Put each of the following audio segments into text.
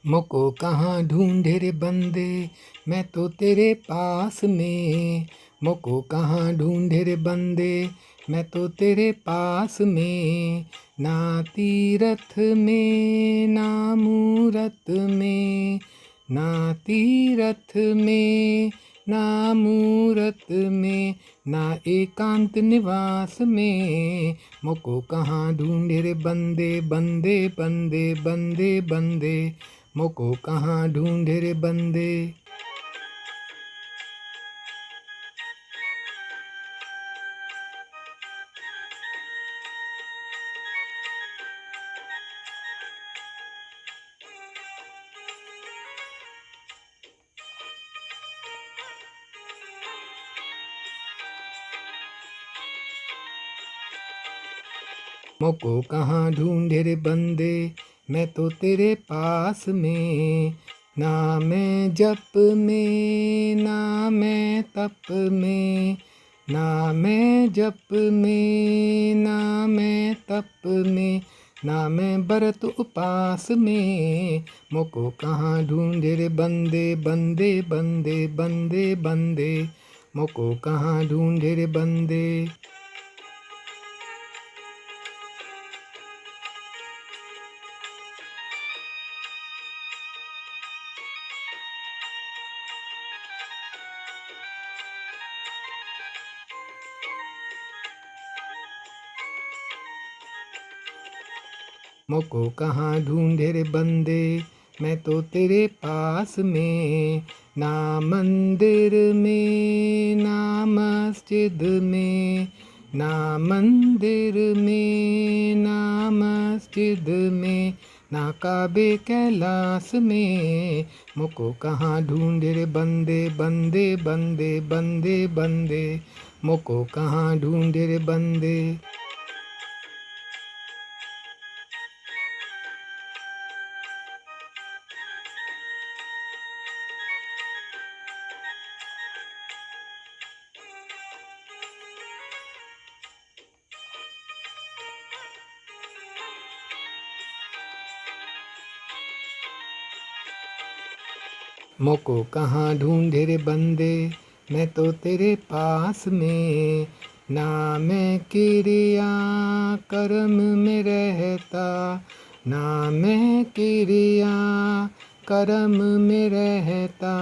मोको कहाँ ढूंढे रे बंदे, मैं तो तेरे पास में। मोको कहाँ ढूंढे रे बंदे, मैं तो तेरे पास में। ना तीरथ में ना मूरत में, ना तीरथ में ना मूरत में, ना एकांत निवास में। मोको कहाँ ढूंढे रे बंदे, बंदे बंदे बंदे बंदे। मोको कहाँ ढूंढे रे बंदे। मोको कहाँ ढूंढे रे बंदे, मैं तो तेरे पास में। ना मैं जप में ना मैं तप में, ना मैं जप में ना मैं तप में, ना मैं व्रत उपास में। मोको कहाँ ढूंढे रे बंदे, बंदे बंदे बंदे बंदे। मोको कहाँ ढूंढे रे बंदे। मोको कहाँ ढूंढे रे बंदे, मैं तो तेरे पास में। ना मंदिर में ना मस्जिद में, ना मंदिर में ना मस्जिद में, ना काबे कैलाश में। मोको कहाँ ढूंढे रे बंदे, बंदे बंदे बंदे बंदे। मोको कहाँ ढूंढे रे बंदे। मोको कहाँ ढूंढे रे बंदे, मैं तो तेरे पास में। ना मैं क्रिया कर्म में रहता, ना मैं क्रिया कर्म में रहता,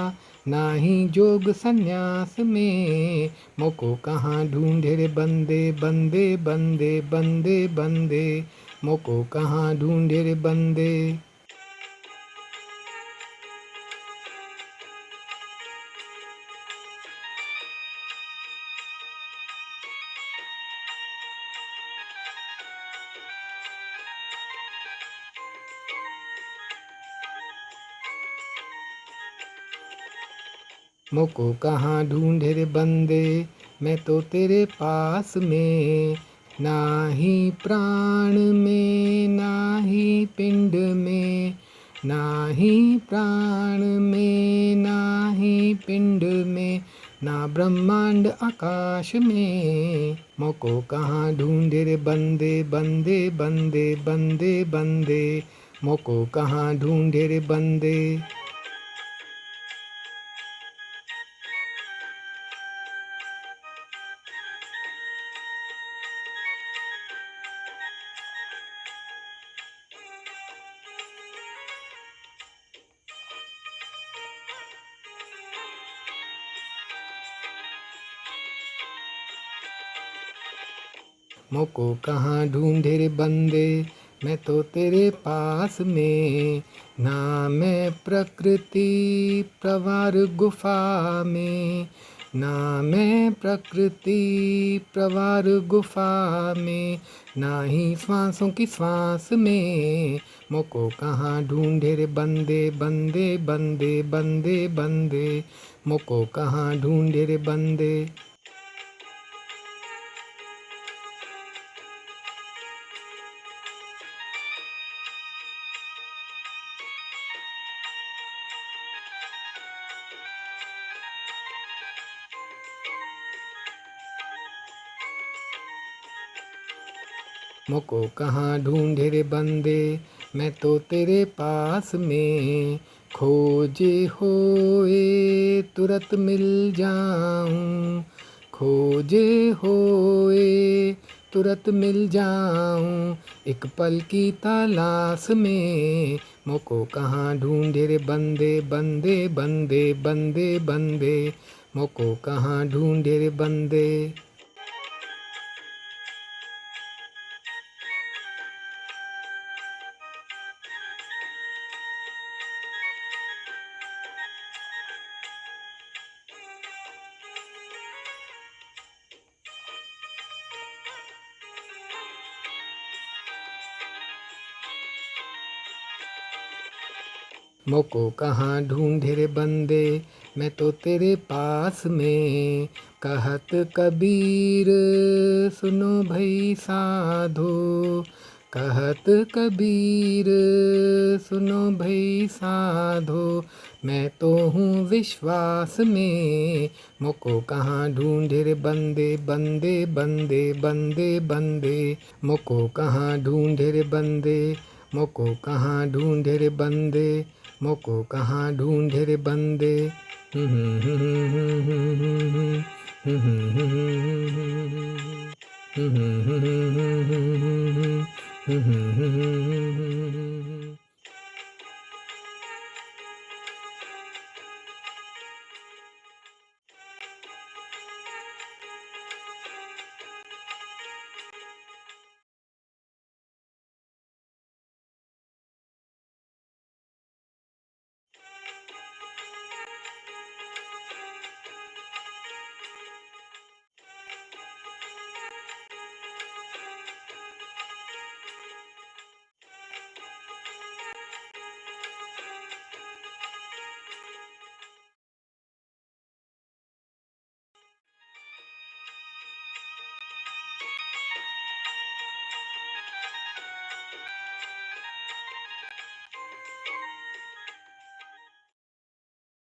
ना ही जोग संन्यास में। मोको कहाँ ढूंढे रे बंदे, बंदे बंदे बंदे बंदे। मोको कहाँ ढूंढे रे बंदे। मोको कहाँ ढूंढे रे बंदे, मैं तो तेरे पास में। ना ही प्राण में ना ही पिंड में, ना ही प्राण में ना ही पिंड में, ना ब्रह्मांड आकाश में। मोको कहाँ ढूंढे रे बंदे, बंदे बंदे बंदे बंदे। मोको कहाँ ढूंढे रे बंदे। मोको कहाँ ढूंढे रे बंदे, मैं तो तेरे पास में। ना मैं प्रकृति प्रवार गुफा में, ना मैं प्रकृति प्रवार गुफा में, ना ही श्वासों की श्वास में। मोको कहाँ ढूंढे रे बंदे, बंदे बंदे बंदे बंदे। मोको कहाँ ढूंढे रे बंदे। मोको कहाँ ढूंढे रे बंदे, मैं तो तेरे पास में। खोजे होए तुरंत मिल जाऊं, खोजे होए तुरंत मिल जाऊं, एक पल की तलाश में। मोको कहाँ ढूंढे रे बंदे बंदे बंदे बंदे बंदे, मोको कहाँ ढूंढे रे बंदे। मोको कहाँ ढूंढे रे बंदे, मैं तो तेरे पास में। कहत कबीर सुनो भई साधो, कहत कबीर सुनो भई साधो, मैं तो हूँ विश्वास में। मोको कहाँ ढूंढे रे बंदे बंदे बंदे बंदे बंदे, मोको कहाँ ढूंढे रे बंदे, मोको कहाँ ढूंढे रे बंदे, मोको कहाँ ढूंढे रे बंदे।